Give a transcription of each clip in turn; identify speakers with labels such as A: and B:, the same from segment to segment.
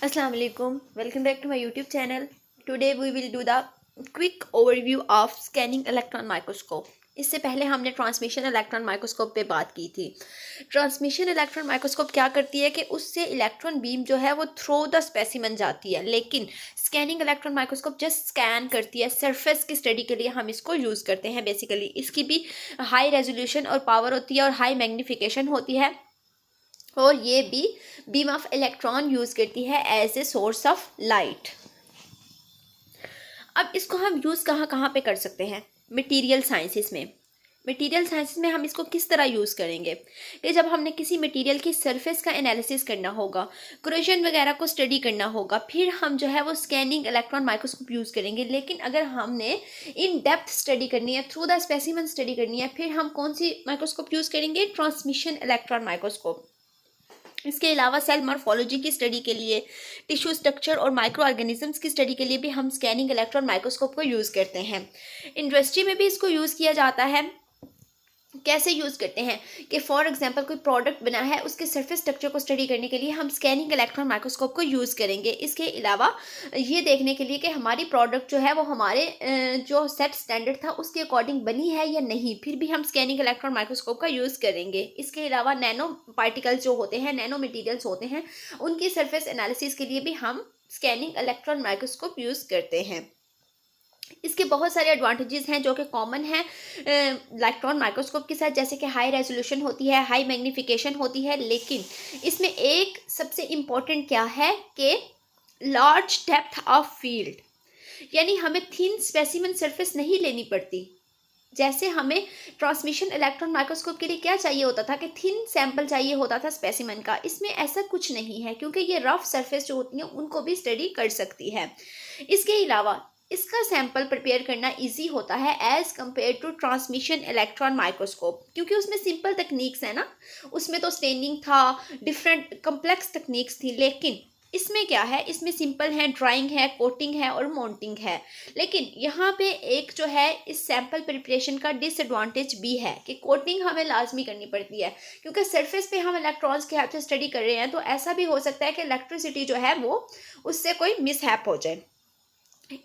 A: Assalamu alaikum. Welcome back to my YouTube channel. Today we will do the quick overview of scanning electron microscope. इससे पहले हमने transmission electron microscope पे बात की थी। Transmission electron microscope क्या करती है कि उससे इलेक्ट्रॉन बीम जो है वो थ्रू द स्पेसिमन जाती है, लेकिन scanning electron microscope just scan करती है। सरफेस की स्टडी के लिए हम इसको यूज़ करते हैं। बेसिकली इसकी भी हाई रेजोल्यूशन और पावर होती है और हाई मैग्नीफिकेशन होती है, और ये भी बीम ऑफ इलेक्ट्रॉन यूज़ करती है as a source of light. अब इसको हम यूज़ कहाँ कहाँ पे कर सकते हैं? मटेरियल साइंसेस में। मटेरियल साइंसेस में हम इसको किस तरह यूज़ करेंगे कि जब हमने किसी मटेरियल की सरफेस का एनालिसिस करना होगा, क्रोजन वगैरह को स्टडी करना होगा, फिर हम जो है वो स्कैनिंग इलेक्ट्रॉन माइक्रोस्कोप यूज़ करेंगे। लेकिन अगर हमने इन डेप्थ स्टडी करनी है, थ्रू द स्पेसिमन स्टडी करनी है, फिर हम कौन सी माइक्रोस्कोप यूज़ करेंगे? Transmission electron microscope. इसके अलावा सेल मॉर्फोलॉजी की स्टडी के लिए, टिश्यू स्ट्रक्चर और माइक्रो ऑर्गेनिजम्स की स्टडी के लिए भी हम स्कैनिंग इलेक्ट्रॉन माइक्रोस्कोप को यूज़ करते हैं। इंडस्ट्री में भी इसको यूज़ किया जाता है। कैसे यूज़ करते हैं कि फॉर एग्जांपल कोई प्रोडक्ट बना है, उसके सरफेस स्ट्रक्चर को स्टडी करने के लिए हम स्कैनिंग इलेक्ट्रॉन माइक्रोस्कोप को यूज़ करेंगे। इसके अलावा ये देखने के लिए कि हमारी प्रोडक्ट जो है वो हमारे जो सेट स्टैंडर्ड था उसके अकॉर्डिंग बनी है या नहीं, फिर भी हम स्कैनिंग इलेक्ट्रॉन माइक्रोस्कोप का यूज़ करेंगे। इसके अलावा नैनो पार्टिकल्स जो होते हैं, नैनो मटीरियल्स होते हैं, उनकी सरफेस एनालिसिस के लिए भी हम स्कैनिंग इलेक्ट्रॉन माइक्रोस्कोप यूज़ करते हैं। इसके बहुत सारे एडवांटेजेस हैं जो कि कॉमन है इलेक्ट्रॉन माइक्रोस्कोप के साथ, जैसे कि हाई रेजोल्यूशन होती है, हाई मैग्नीफिकेशन होती है। लेकिन इसमें एक सबसे इम्पॉर्टेंट क्या है कि लार्ज डेप्थ ऑफ फील्ड, यानी हमें थिन स्पेसिमन सरफेस नहीं लेनी पड़ती। जैसे हमें ट्रांसमिशन इलेक्ट्रॉन माइक्रोस्कोप के लिए क्या चाहिए होता था कि थिन सैंपल चाहिए होता था स्पेसिमन का, इसमें ऐसा कुछ नहीं है, क्योंकि ये रफ सरफेस जो होती हैं उनको भी स्टडी कर सकती है। इसके अलावा इसका सैंपल प्रिपेयर करना इजी होता है as compare to transmission electron microscope, क्योंकि उसमें सिंपल टेक्निक्स है ना। उसमें तो स्टेनिंग था, डिफरेंट कम्प्लेक्स टेक्निक्स थी, लेकिन इसमें क्या है, इसमें सिंपल है, ड्राइंग है, कोटिंग है और माउंटिंग है। लेकिन यहाँ पे एक जो है इस सैंपल प्रिपरेशन का डिसएडवांटेज भी है कि कोटिंग हमें लाजमी करनी पड़ती है, क्योंकि सरफेस पे हम इलेक्ट्रॉन्स के हाथ से स्टडी कर रहे हैं, तो ऐसा भी हो सकता है कि इलेक्ट्रिसिटी जो है वो उससे कोई मिसहैप हो जाए।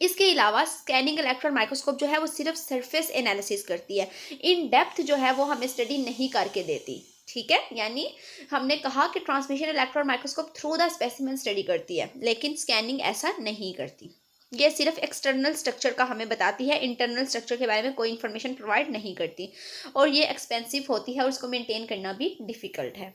A: इसके अलावा स्कैनिंग इलेक्ट्रॉन माइक्रोस्कोप जो है वो सिर्फ सरफेस एनालिसिस करती है, इन डेप्थ जो है वो हमें स्टडी नहीं करके देती। ठीक है, यानी हमने कहा कि transmission electron microscope through the specimen study करती है, लेकिन स्कैनिंग ऐसा नहीं करती। ये सिर्फ एक्सटर्नल स्ट्रक्चर का हमें बताती है, इंटरनल स्ट्रक्चर के बारे में कोई इन्फॉर्मेशन प्रोवाइड नहीं करती, और ये एक्सपेंसिव होती है और उसको मेंटेन करना भी डिफ़िकल्ट है।